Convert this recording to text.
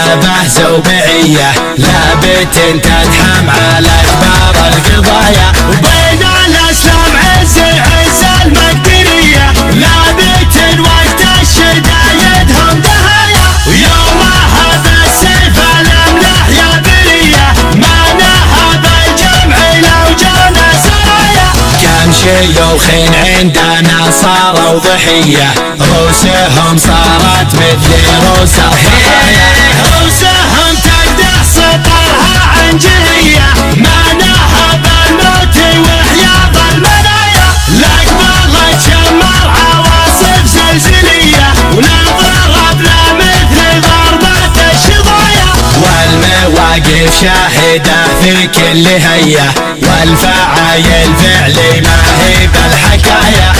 محابة زوبعية لابد تدحم على كبار القضايا. وبين الاسلام عز المقدرية لابد وقت الشدايد هم دهايا. ويومها بالسيف الاملاح يا برية ما نهب الجمع لو جانا سرايا. كم شيوخ عندنا صاروا ضحية رؤوسهم صارت مثل رؤوس الضحايا. رؤوسهم تقدح سطرها عنجهية ما نهب الموت وحياض المنايا. لقبلت شمر عواصف زلزلية ونضربنا مثل ضربة الشظايا. والمواقف شاهدة في كل هية والفعايل فعلي ما هي بالحكاية.